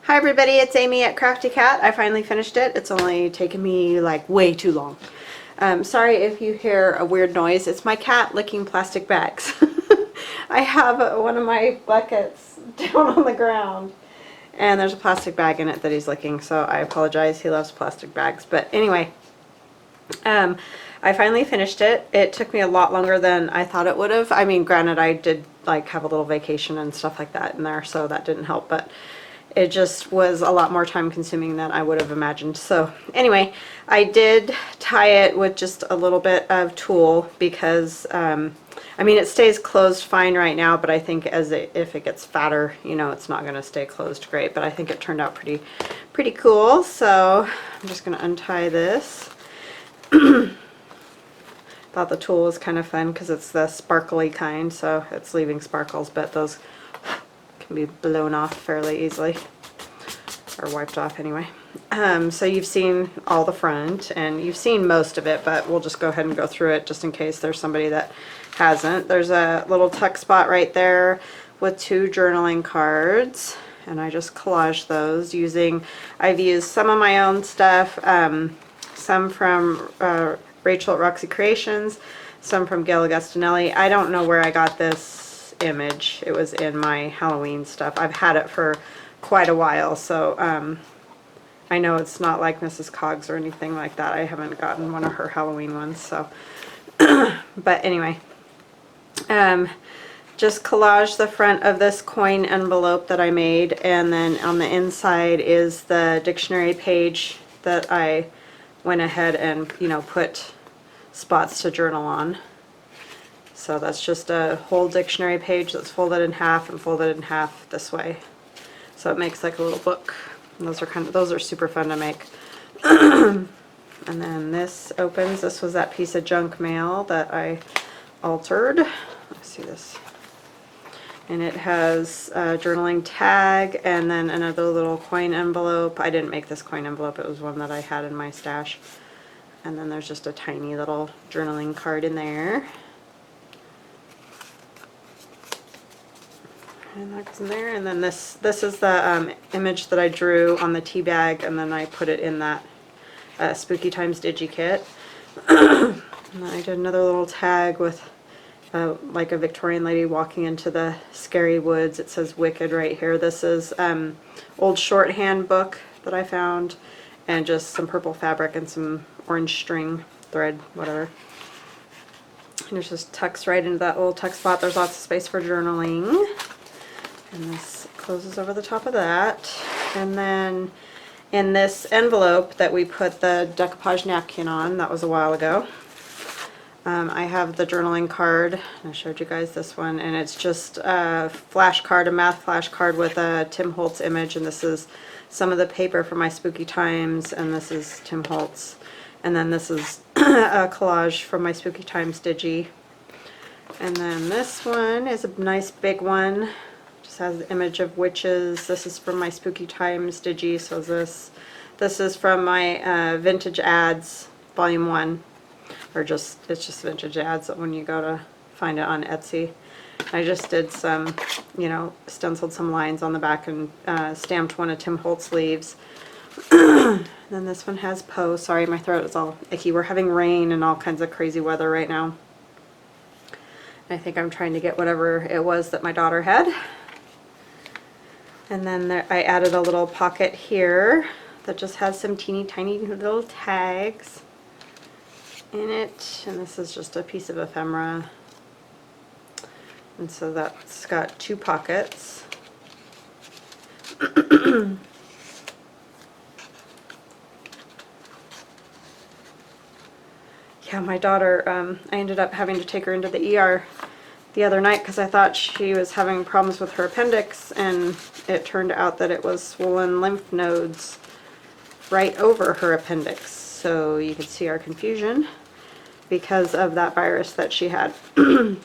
Hi everybody, it's Amy at Crafty Cat. I finally finished it. It's only taken me like way too long. Sorry if you hear a weird noise. It's my cat licking plastic bags. I have one of my buckets down on the ground and there's a plastic bag in it that he's licking, so I apologize. He loves plastic bags. But anyway, I finally finished it. It took me a lot longer than I thought it would have. I mean, granted, I did like have a little vacation and stuff like that in there, so that didn't help, but it just was a lot more time consuming than I would have imagined. So anyway, I did tie it with just a little bit of tulle because I mean, it stays closed fine right now, but I think if it gets fatter, you know, it's not going to stay closed great. But I think it turned out pretty cool. So I'm just going to untie this. Thought the tulle was kind of fun because it's the sparkly kind, so it's leaving sparkles, but those can be blown off fairly easily, or wiped off anyway. So you've seen all the front and you've seen most of it, but we'll just go ahead and go through it just in case there's somebody that hasn't. There's a little tuck spot right there with 2 journaling cards, and I just collaged those I've used some of my own stuff, some from Rachel at Roxy Creations, some from Gayle Agustinelli. I don't know where I got this image. It was in my Halloween stuff. I've had it for quite a while, so I know it's not like Mrs. Coggs or anything like that. I haven't gotten one of her Halloween ones, so but anyway, just collage the front of this coin envelope that I made, and then on the inside is the dictionary page that I went ahead and, you know, put spots to journal on. So that's just a whole dictionary page that's folded in half and folded in half this way. So it makes like a little book. And those are super fun to make. And then this opens. This was that piece of junk mail that I altered. Let's see this. And it has a journaling tag and then another little coin envelope. I didn't make this coin envelope. It was one that I had in my stash. And then there's just a tiny little journaling card in there. And that's in there. And then this is the image that I drew on the tea bag, and then I put it in that Spooky Times Digi Kit. And then I did another little tag with like a Victorian lady walking into the scary woods. It says Wicked right here. This is old shorthand book that I found, and just some purple fabric and some orange string thread, whatever. And it just tucks right into that little tuck spot. There's lots of space for journaling. And this closes over the top of that. And then in this envelope that we put the decoupage napkin on, that was a while ago, I have the journaling card. I showed you guys this one, and it's just a flash card, a math flash card with a Tim Holtz image, and this is some of the paper from my Spooky Times, and this is Tim Holtz. And then this is a collage from my Spooky Times Digi. And then this one is a nice big one. Just has the image of witches. This is from my Spooky Times Digi. So this is from my Vintage Ads Volume 1. Or it's just Vintage Ads when you go to find it on Etsy. I just did some, you know, stenciled some lines on the back and stamped one of Tim Holtz leaves. Then this one has Faux. Sorry, my throat is all icky. We're having rain and all kinds of crazy weather right now. I think I'm trying to get whatever it was that my daughter had. And then I added a little pocket here that just has some teeny tiny little tags in it. And this is just a piece of ephemera. And so that's got 2 pockets. Yeah, my daughter, I ended up having to take her into the ER the other night because I thought she was having problems with her appendix, and it turned out that it was swollen lymph nodes right over her appendix. So you could see our confusion because of that virus that she had.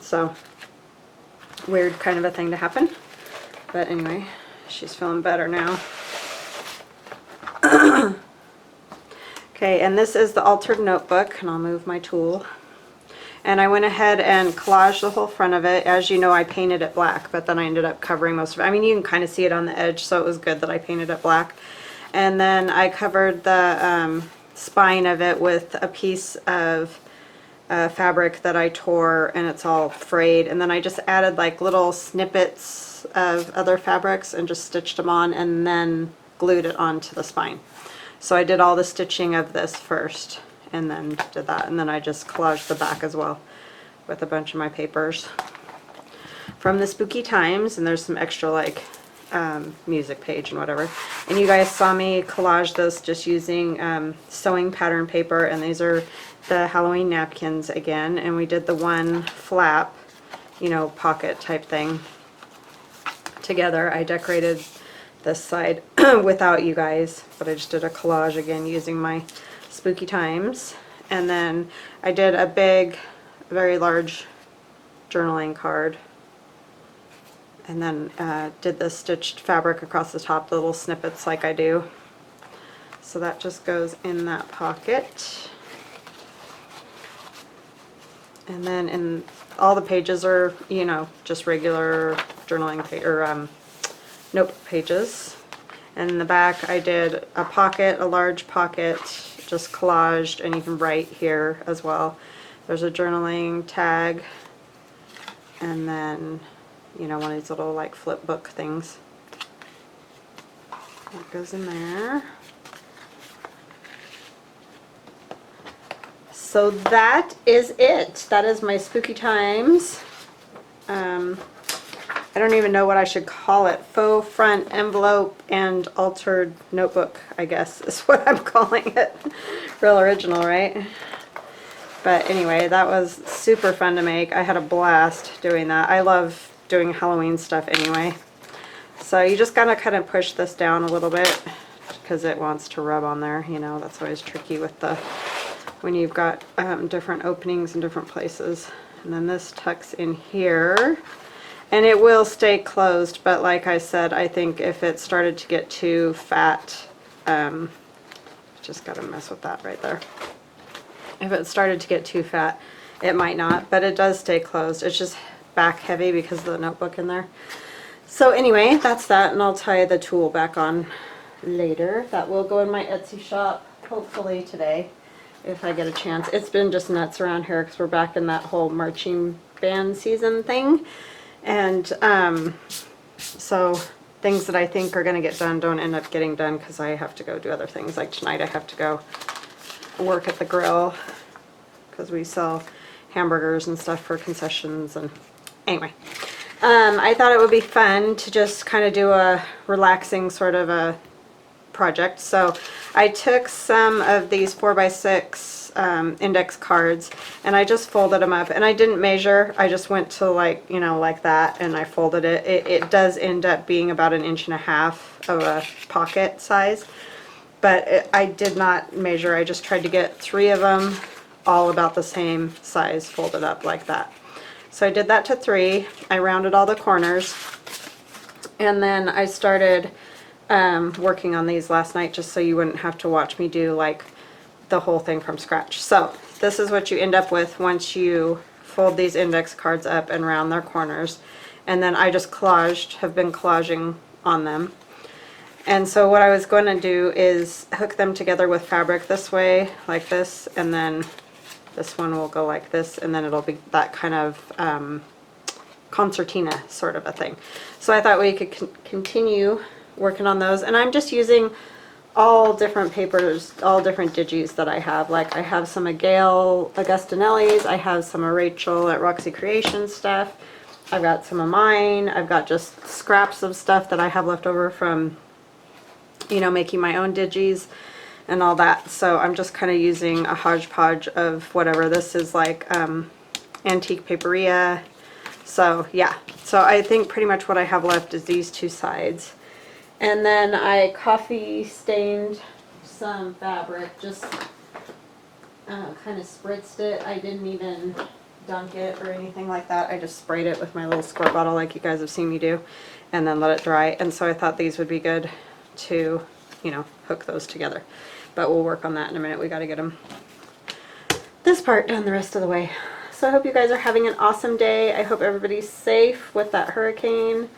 So weird kind of a thing to happen. But anyway, she's feeling better now. Okay, and this is the altered notebook, and I'll move my tool. And I went ahead and collaged the whole front of it. As you know, I painted it black, but then I ended up covering most of it. I mean, you can kind of see it on the edge, so it was good that I painted it black. And then I covered the spine of it with a piece of fabric that I tore, and it's all frayed. And then I just added like little snippets of other fabrics and just stitched them on and then glued it onto the spine. So I did all the stitching of this first and then did that, and then I just collaged the back as well with a bunch of my papers from the Spooky Times, and there's some extra like music page and whatever. And you guys saw me collage this just using sewing pattern paper, and these are the Halloween napkins again, and we did the one flap, you know, pocket type thing together. I decorated this side without you guys, but I just did a collage again using my Spooky Times. And then I did a big, very large journaling card, and then did the stitched fabric across the top, the little snippets like I do. So that just goes in that pocket. And then in all the pages are, you know, just regular journaling or notebook pages. And in the back I did a pocket, a large pocket, just collaged, and you can write here as well. There's a journaling tag, and then, you know, one of these little like flip book things. That goes in there. So that is it. That is my Spooky Times. I don't even know what I should call it. Faux front envelope and altered notebook, I guess, is what I'm calling it. Real original, right? But anyway, that was super fun to make. I had a blast doing that. I love doing Halloween stuff anyway. So you just gotta kind of push this down a little bit because it wants to rub on there. You know, that's always tricky with the when you've got different openings in different places. And then this tucks in here. And it will stay closed, but like I said, I think if it started to get too fat, just gotta mess with that right there. If it started to get too fat, it might not, but it does stay closed. It's just back heavy because of the notebook in there. So anyway, that's that, and I'll tie the tulle back on later. That will go in my Etsy shop, hopefully today, if I get a chance. It's been just nuts around here because we're back in that whole marching band season thing. And so things that I think are going to get done don't end up getting done because I have to go do other things. Like tonight I have to go work at the grill because we sell hamburgers and stuff for concessions. And anyway, I thought it would be fun to just kind of do a relaxing sort of a project. So I took some of these 4x6 index cards, and I just folded them up, and I didn't measure. I just went to like, you know, like that, and I folded it. It does end up being about 1.5 inches of a pocket size, but I did not measure. I just tried to get 3 of them all about the same size folded up like that. So I did that to 3. I rounded all the corners, and then I started working on these last night just so you wouldn't have to watch me do like the whole thing from scratch. So this is what you end up with once you fold these index cards up and round their corners. And then I just have been collaging on them. And so what I was going to do is hook them together with fabric this way, like this, and then this one will go like this, and then it'll be that kind of concertina sort of a thing. So I thought we could continue working on those, and I'm just using all different papers, all different digis that I have. Like I have some of Gayle Augustinelli's, I have some of Rachel at Roxy Creations stuff, I've got some of mine, I've got just scraps of stuff that I have left over from, you know, making my own digis and all that. So I'm just kind of using a hodgepodge of whatever. This is like antique paperia. So yeah, so I think pretty much what I have left is these 2 sides. And then I coffee stained some fabric, just kind of spritzed it. I didn't even dunk it or anything like that. I just sprayed it with my little squirt bottle like you guys have seen me do, and then let it dry. And so I thought these would be good to, you know, hook those together. But we'll work on that in a minute. We got to get them this part done the rest of the way. so I hope you guys are having an awesome day. I hope everybody's safe with that hurricane.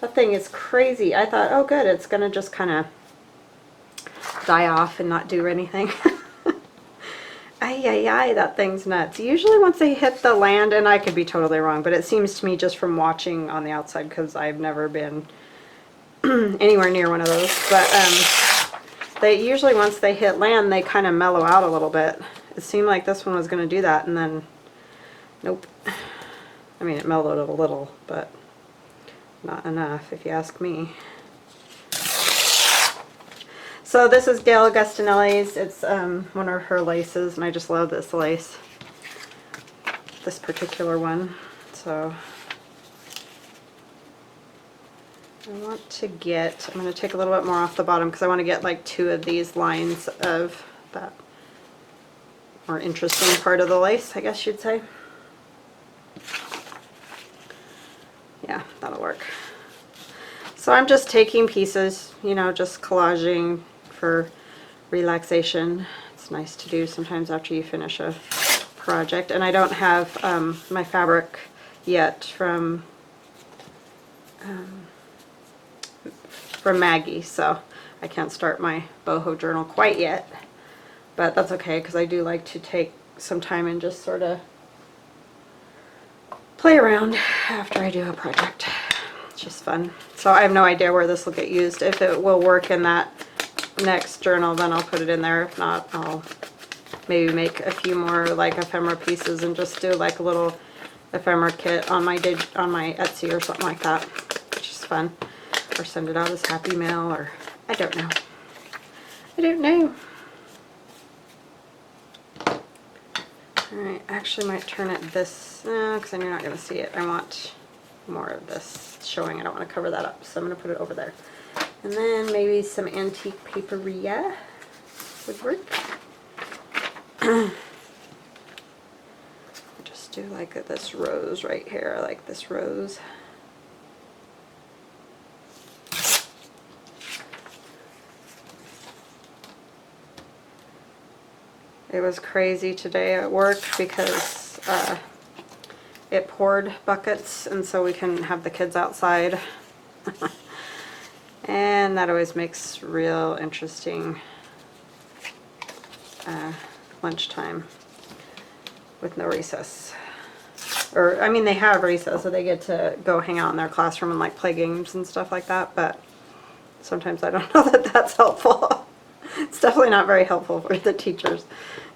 That thing is crazy. I thought, oh good, it's gonna just kind of die off and not do anything. Ay, ay, ay, that thing's nuts. Usually once they hit the land, and I could be totally wrong, but it seems to me just from watching on the outside, because I've never been anywhere near one of those, but they usually, once they hit land, they kind of mellow out a little bit. It seemed like this one was going to do that, and then, nope. I mean, it mellowed a little, but not enough, if you ask me. So this is Gayle Augustinelli's. It's one of her laces, and I just love this lace, this particular one. So I want to get, I'm going to take a little bit more off the bottom because I want to get like 2 of these lines of that more interesting part of the lace, I guess you'd say. Yeah, that'll work. So I'm just taking pieces, you know, just collaging for relaxation. It's nice to do sometimes after you finish a project. And I don't have my fabric yet from Maggie, so I can't start my boho journal quite yet. But that's okay, because I do like to take some time and just sort of play around after I do a project. It's just fun. So I have no idea where this will get used. If it will work in that next journal, then I'll put it in there. If not, I'll maybe make a few more like ephemera pieces and just do like a little ephemera kit on my Etsy or something like that, which is fun. Or send it out as happy mail, or I don't know. I don't know. Alright, I actually might turn it this, because then you're not going to see it. I want more of this showing. I don't want to cover that up, so I'm going to put it over there. And then maybe some antique paperia would work. Just do like this rose right here. I like this rose. It was crazy today at work because it poured buckets, and so we couldn't have the kids outside. And that always makes real interesting lunchtime with no recess. Or, I mean, they have recess, so they get to go hang out in their classroom and like play games and stuff like that, but sometimes I don't know that that's helpful. It's definitely not very helpful for the teachers,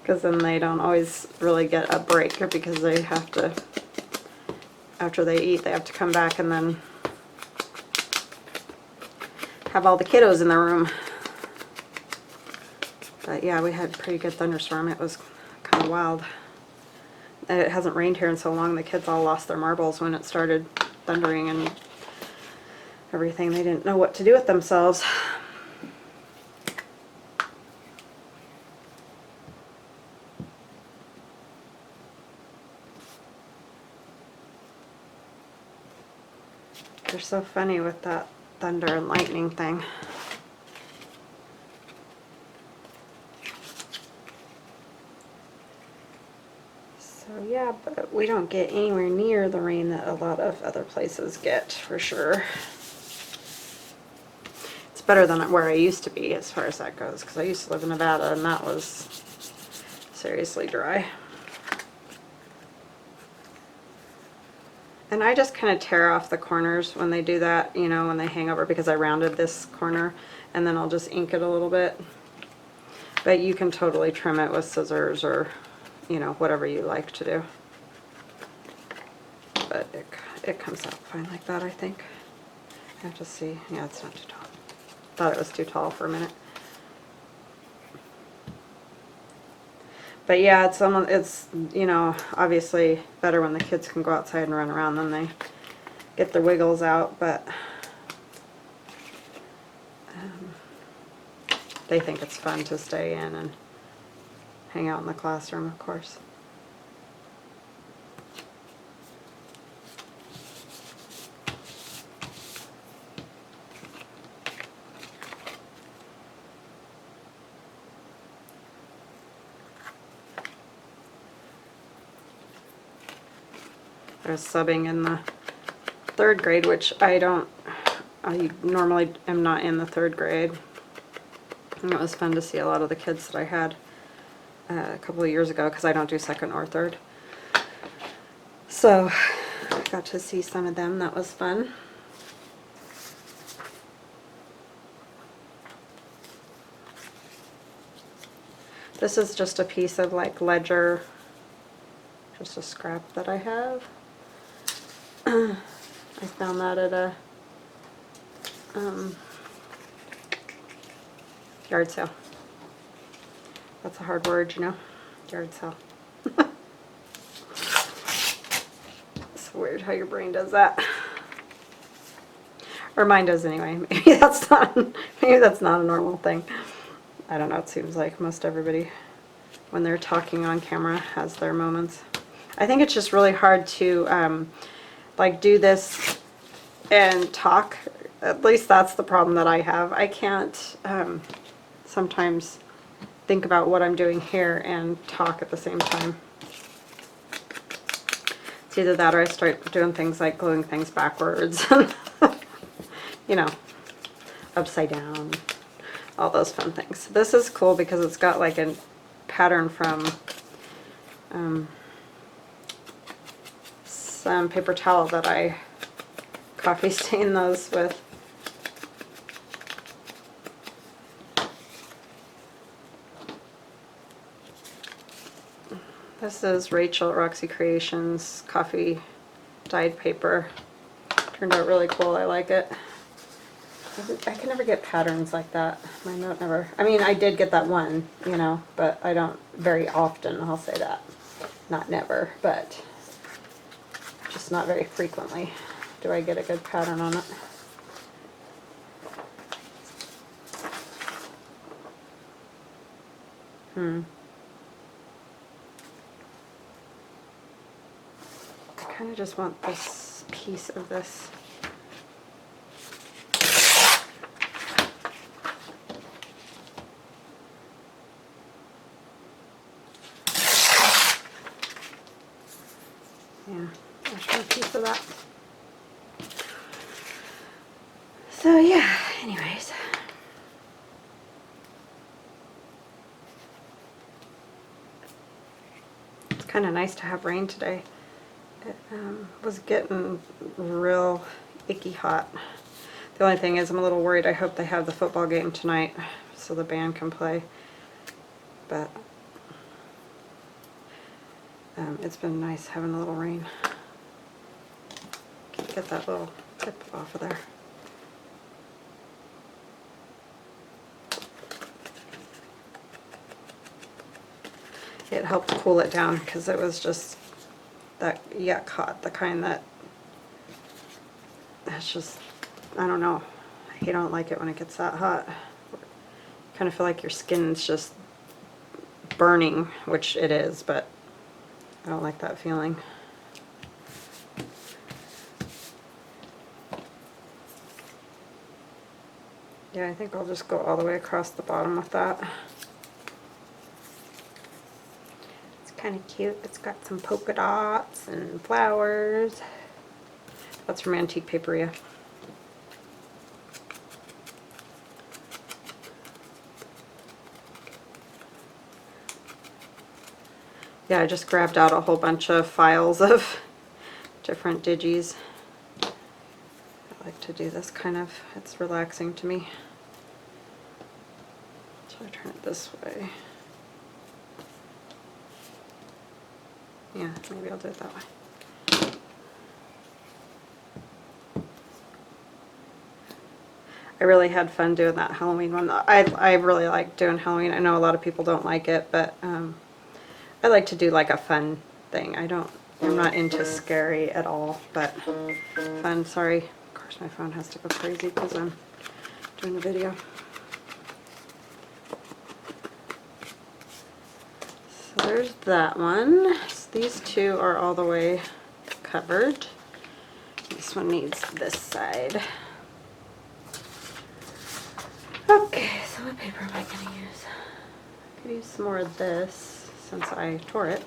because then they don't always really get a break, because they have to, after they eat, they have to come back and then have all the kiddos in the room. But yeah, we had a pretty good thunderstorm. It was kind of wild. And it hasn't rained here in so long. The kids all lost their marbles when it started thundering and everything. They didn't know what to do with themselves. They're so funny with that thunder and lightning thing. So yeah, but we don't get anywhere near the rain that a lot of other places get, for sure. It's better than where I used to be as far as that goes, because I used to live in Nevada and that was seriously dry. And I just kind of tear off the corners when they do that, you know, when they hang over, because I rounded this corner, and then I'll just ink it a little bit. But you can totally trim it with scissors or, you know, whatever you like to do. But it comes out fine like that, I think. I have to see. Yeah, it's not too tall. Thought it was too tall for a minute. But yeah, it's you know, obviously better when the kids can go outside and run around than they get their wiggles out, but they think it's fun to stay in and hang out in the classroom, of course. I was subbing in the 3rd grade, which I normally am not in the 3rd grade. And it was fun to see a lot of the kids that I had a couple of years ago, because I don't do 2nd or 3rd. So I got to see some of them. That was fun. This is just a piece of like ledger, just a scrap that I have. I found that at a yard sale. That's a hard word, you know? Yard sale. It's weird how your brain does that. Or mine does anyway. Maybe that's not a normal thing. I don't know, it seems like most everybody, when they're talking on camera, has their moments. I think it's just really hard to like do this and talk. At least that's the problem that I have. I can't sometimes think about what I'm doing here and talk at the same time. It's either that or I start doing things like gluing things backwards. You know, upside down. All those fun things. This is cool because it's got like a pattern from some paper towel that I coffee stained those with. This is Rachel at Roxy Creations coffee dyed paper. Turned out really cool. I like it. I can never get patterns like that. My note never. I mean, I did get that one, you know, but I don't very often. I'll say that. Not never, but just not very frequently do I get a good pattern on it. I kind of just want this piece of this. Yeah, I'll show a piece of that. So yeah, anyways. It's kind of nice to have rain today. It was getting real icky hot. The only thing is I'm a little worried. I hope they have the football game tonight so the band can play. But it's been nice having a little rain. Can't get that little tip off of there. It helped cool it down because it was just that yuck hot, the kind that's just, I don't know. I don't like it when it gets that hot. Kind of feel like your skin's just burning, which it is, but I don't like that feeling. Yeah, I think I'll just go all the way across the bottom with that. It's kind of cute. It's got some polka dots and flowers. That's from Antique Paperia. Yeah, I just grabbed out a whole bunch of files of different digis. I like to do this kind of, it's relaxing to me. So I turn it this way. Yeah, maybe I'll do it that way. I really had fun doing that Halloween one. I really like doing Halloween. I know a lot of people don't like it, but I like to do like a fun thing. I'm not into scary at all, but fun. Sorry. Of course my phone has to go crazy because I'm doing a video. So there's that one. So these two are all the way covered. This one needs this side. Okay, so what paper am I going to use? I could use some more of this since I tore it.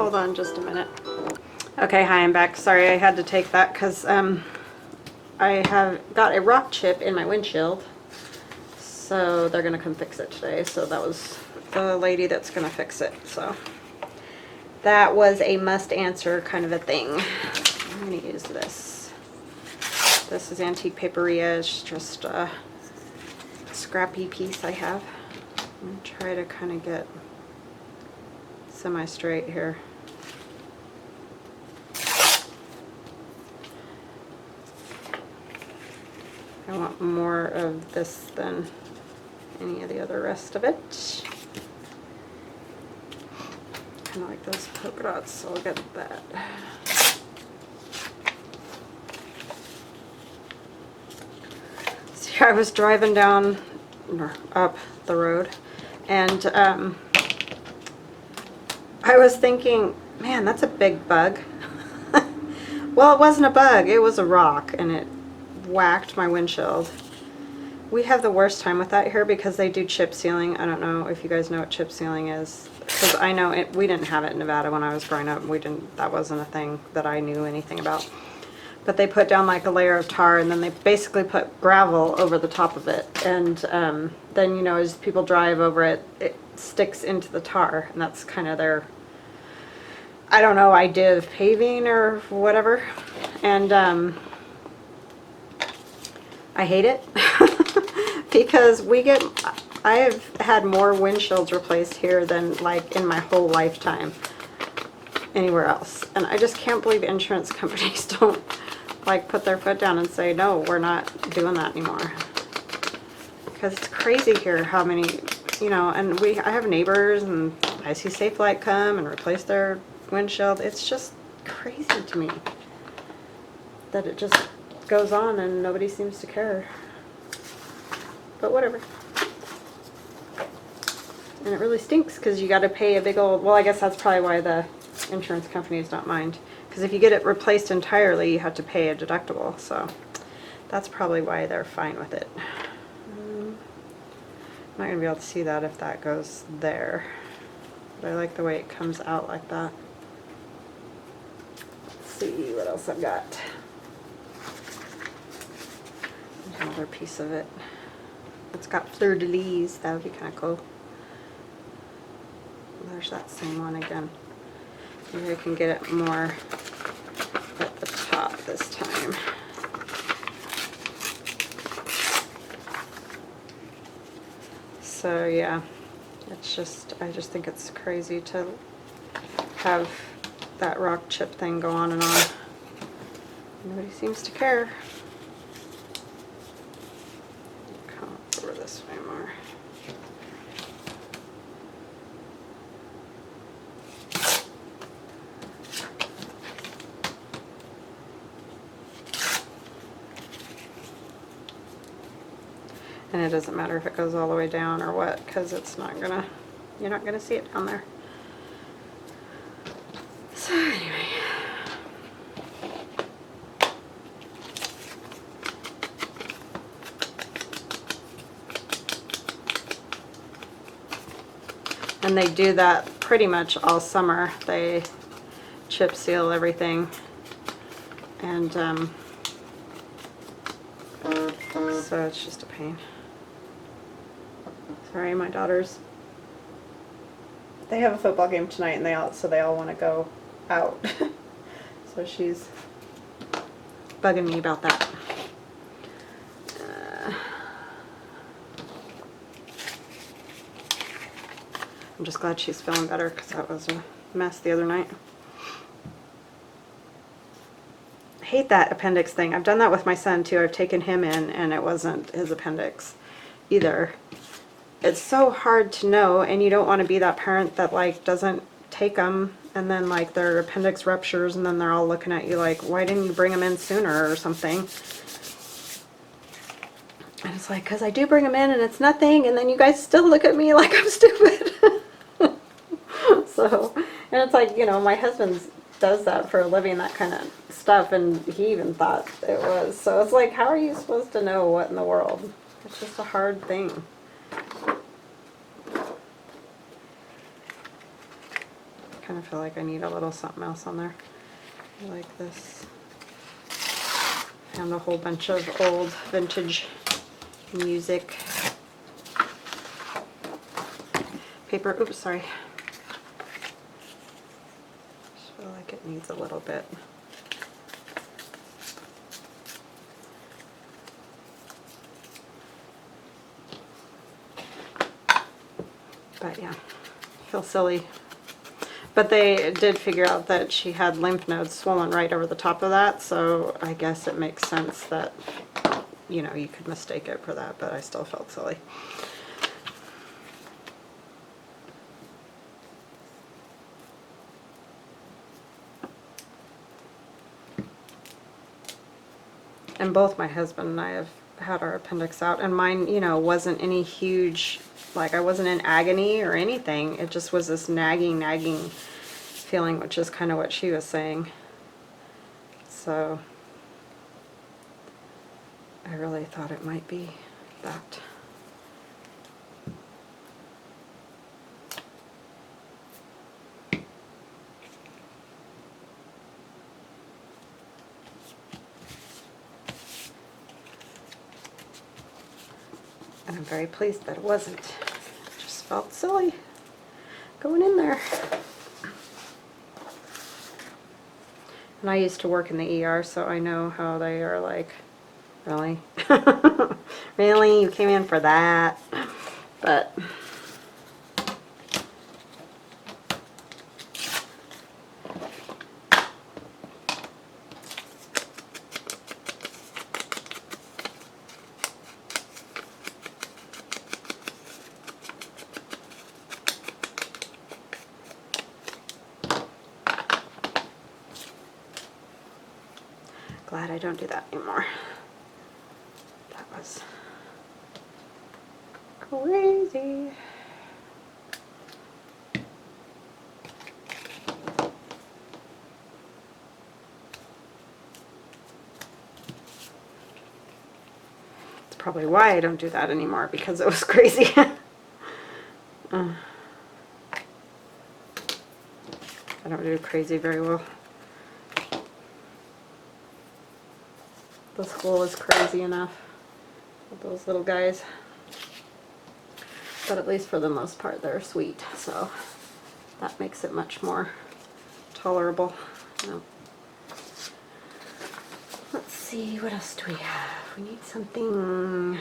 Hold on just a minute. Okay, hi, I'm back. Sorry, I had to take that because I have got a rock chip in my windshield. So they're gonna come fix it today. So that was the lady that's gonna fix it. So that was a must answer kind of a thing. I'm gonna use this. This is antique paperia. It's just a scrappy piece I have. I'm gonna try to kind of get semi-straight here. I want more of this than any of the other rest of it. Kind of like those polka dots, so I'll get that. See, I was driving down or up the road, and I was thinking, man, that's a big bug. Well, it wasn't a bug, it was a rock, and it whacked my windshield. We have the worst time with that here because they do chip sealing. I don't know if you guys know what chip sealing is, because I know it, we didn't have it in Nevada when I was growing up. That wasn't a thing that I knew anything about. But they put down like a layer of tar, and then they basically put gravel over the top of it, and then, you know, as people drive over it, it sticks into the tar, and that's kind of their, I don't know, idea of paving or whatever. And I hate it because I have had more windshields replaced here than like in my whole lifetime anywhere else. And I just can't believe insurance companies don't like put their foot down and say, no, we're not doing that anymore. Because it's crazy here how many, you know, and I have neighbors, and I see Safe Light come and replace their windshield. It's just crazy to me that it just goes on and nobody seems to care. But whatever. And it really stinks because you got to pay a big old, well, I guess that's probably why the insurance companies don't mind, because if you get it replaced entirely you have to pay a deductible, so that's probably why they're fine with it. I'm not going to be able to see that if that goes there, but I like the way it comes out like that. Let's see what else I've got. Another piece of it. It's got fleur-de-lis. That would be kind of cool. There's that same one again. Maybe I can get it more at the top this time. So yeah, it's just, I just think it's crazy to have that rock chip thing go on and on. Nobody seems to care. Come over this way more. And it doesn't matter if it goes all the way down or what, because it's not gonna, you're not gonna see it down there. So anyway. And they do that pretty much all summer. They chip seal everything. And so it's just a pain. Sorry, my daughters. They have a football game tonight, and they all want to go out. So she's bugging me about that. I'm just glad she's feeling better, because that was a mess the other night. I hate that appendix thing. I've done that with my son too. I've taken him in, and it wasn't his appendix either. It's so hard to know, and you don't want to be that parent that like doesn't take them, and then like their appendix ruptures, and then they're all looking at you like, why didn't you bring them in sooner or something? And it's like, because I do bring them in and it's nothing, and then you guys still look at me like I'm stupid. So, and it's like, you know, my husband does that for a living, that kind of stuff, and he even thought it was. So it's like, how are you supposed to know what in the world? It's just a hard thing. kind of feel like I need a little something else on there. I like this. Found a whole bunch of old vintage music paper. Oops, sorry. Just feel like it needs a little bit. But yeah, feel silly. But they did figure out that she had lymph nodes swollen right over the top of that, so I guess it makes sense that, you know, you could mistake it for that, but I still felt silly. And both my husband and I have had our appendix out, and mine, you know, wasn't any huge, like I wasn't in agony or anything. It just was this nagging feeling, which is kind of what she was saying. So I really thought it might be that. And I'm very pleased that it wasn't. It just felt silly going in there. And I used to work in the ER, so I know how they are like, really? Really? You came in for that? But glad I don't do that anymore. That was crazy. It's probably why I don't do that anymore, because it was crazy. I don't do crazy very well. The school is crazy enough with those little guys. But at least for the most part they're sweet, so that makes it much more tolerable. Yep. Let's see, what else do we have? We need something.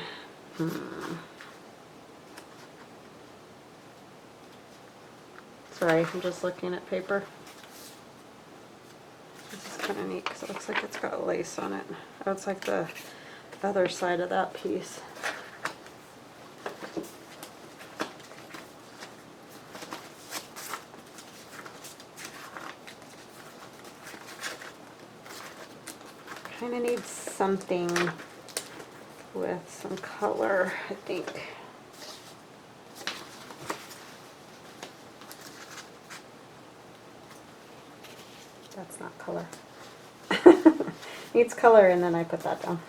Sorry, I'm just looking at paper. This is kind of neat because it looks like it's got lace on it. Oh, it's like the other side of that piece. Kind of need something with some color, I think. That's not color. Needs color, and then I put that down.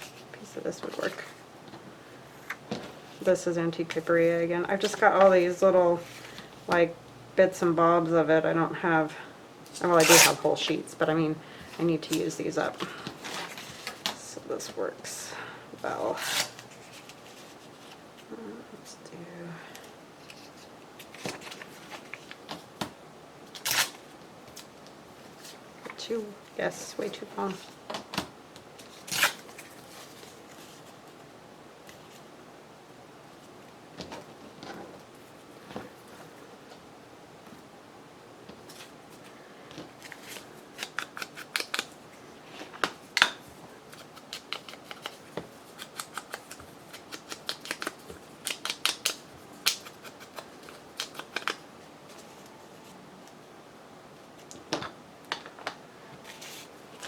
A piece of this would work. This is antique paperia again. I've just got all these little, like, bits and bobs of it. I don't have, well, I do have whole sheets, but I mean, I need to use these up. So this works well. Let's do... Yes, way too long.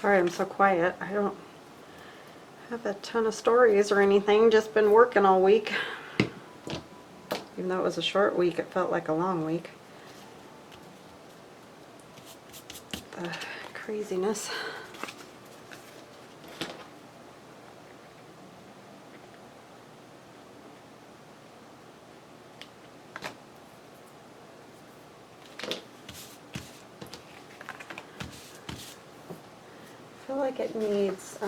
Sorry, I'm so quiet. I don't have a ton of stories or anything. Just been working all week. Even though it was a short week, it felt like a long week. The craziness. like it needs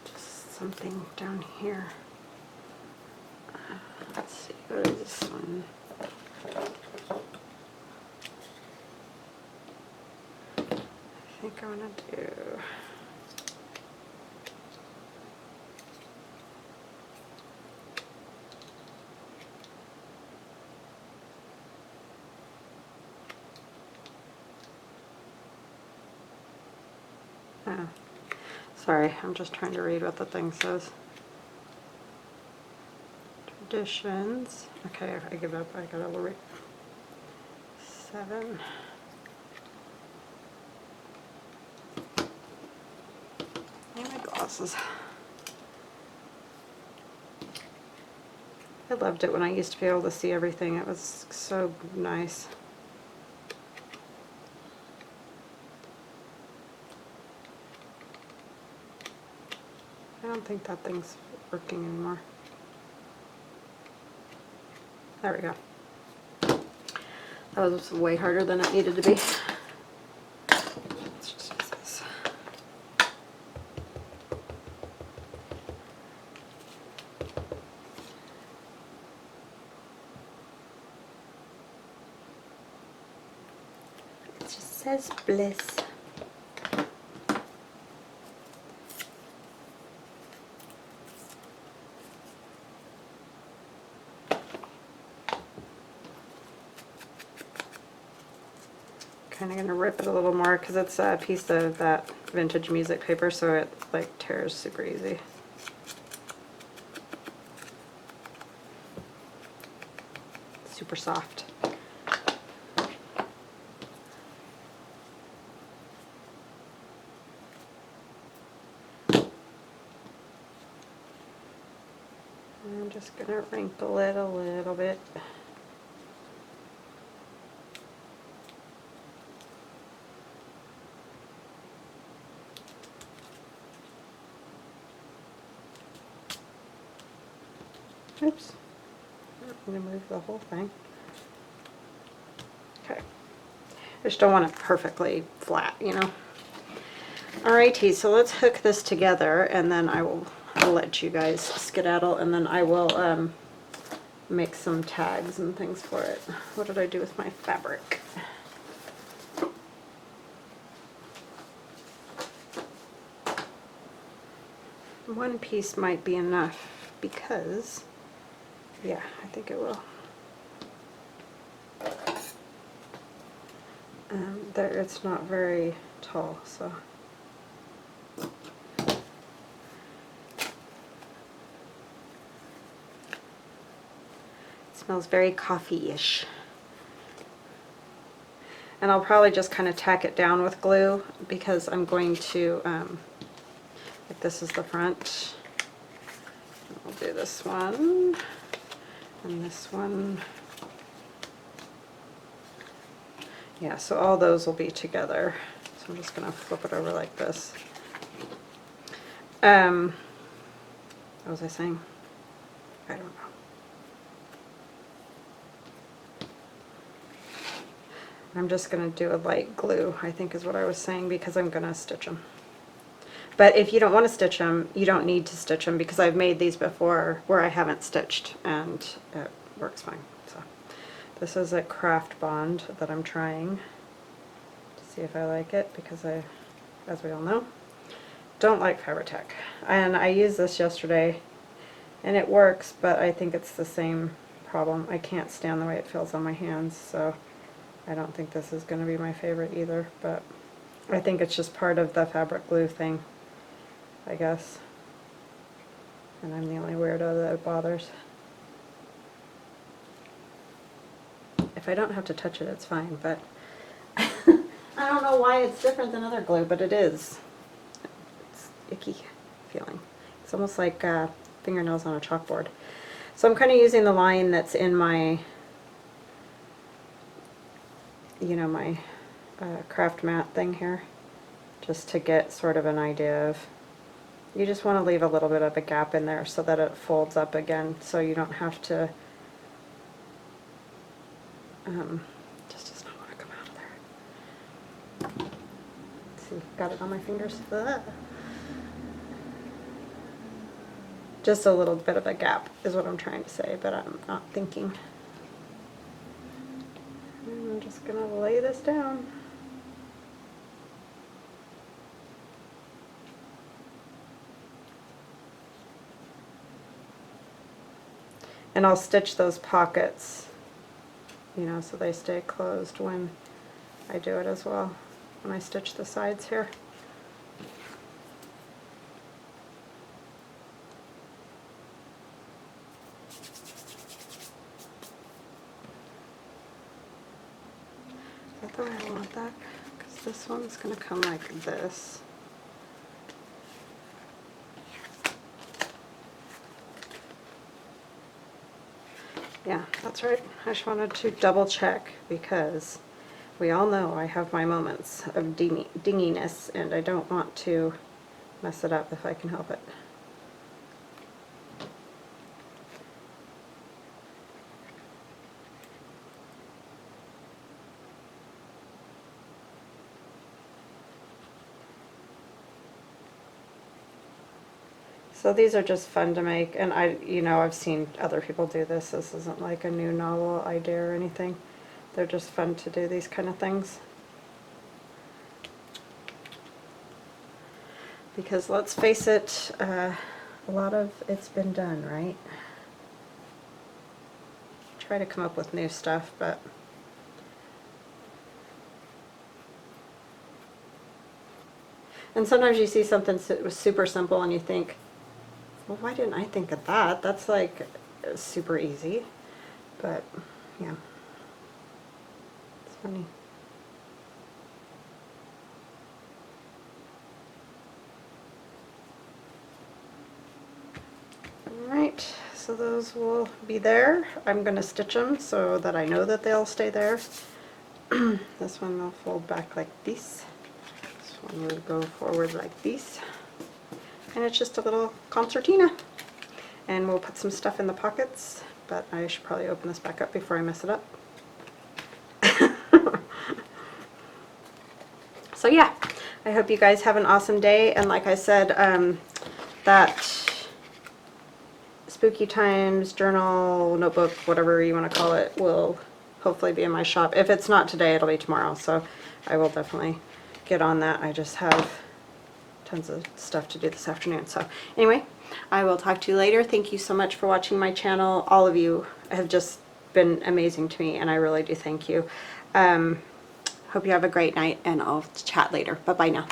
just something down here. Let's see, what is this one? I think I want to do... Oh, sorry, I'm just trying to read what the thing says. Traditions. Okay, I give up. I gotta read. 7. And my glasses. I loved it when I used to be able to see everything. It was so nice. I don't think that thing's working anymore. There we go. That was way harder than it needed to be. Let's just use this. It just says bliss. Kind of going to rip it a little more because it's a piece of that vintage music paper, so it like tears super easy. Super soft. I'm just going to wrinkle it a little bit. Oops. I'm going to move the whole thing. Okay. I just don't want it perfectly flat, you know. Alrighty, so let's hook this together and then I'll let you guys skedaddle and then I will make some tags and things for it. What did I do with my fabric? One piece might be enough because, yeah, I think it will. There, it's not very tall, so. Smells very coffee-ish. And I'll probably just kind of tack it down with glue because I'm going to, like this is the front. I'll do this one and this one. Yeah, so all those will be together. So I'm just going to flip it over like this. What was I saying? I don't know. I'm just going to do a light glue, I think is what I was saying, because I'm going to stitch them. But if you don't want to stitch them, you don't need to stitch them because I've made these before where I haven't stitched and it works fine. So this is a craft bond that I'm trying to see if I like it because I, as we all know, don't like Fabri-Tac. And I used this yesterday and it works, but I think it's the same problem. I can't stand the way it feels on my hands, so I don't think this is going to be my favorite either, but I think it's just part of the fabric glue thing, I guess. And I'm the only weirdo that it bothers. If I don't have to touch it, it's fine, but I don't know why it's different than other glue, but it is. It's icky feeling. It's almost like fingernails on a chalkboard. So I'm kind of using the line that's in my, you know, my craft mat thing here, just to get sort of an idea of, you just want to leave a little bit of a gap in there so that it folds up again, so you don't have to Just does not want to come out of there. See, got it on my fingers. Just a little bit of a gap is what I'm trying to say, but I'm not thinking. I'm just gonna lay this down. And I'll stitch those pockets, you know, so they stay closed when I do it as well, when I stitch the sides here. Is that the way I want that? Because this one's going to come like this. Yeah, that's right. I just wanted to double check because we all know I have my moments of dinginess and I don't want to mess it up if I can help it. So these are just fun to make, and I've seen other people do this. This isn't like a new novel idea or anything. They're just fun to do these kind of things. Because let's face it, a lot of it's been done, right? Try to come up with new stuff, but and sometimes you see something super simple and you think, well, why didn't I think of that? That's like super easy. But yeah, it's funny. Alright, so those will be there. I'm going to stitch them so that I know that they'll stay there. This one will fold back like this. This one will go forward like this. And it's just a little concertina. And we'll put some stuff in the pockets, but I should probably open this back up before I mess it up. So yeah, I hope you guys have an awesome day, and like I said, that Spooky Times journal, notebook, whatever you want to call it, will hopefully be in my shop. If it's not today, it'll be tomorrow, so I will definitely get on that. I just have tons of stuff to do this afternoon. So anyway, I will talk to you later. Thank you so much for watching my channel. All of you have just been amazing to me, and I really do thank you. Hope you have a great night, and I'll chat later. Bye-bye now.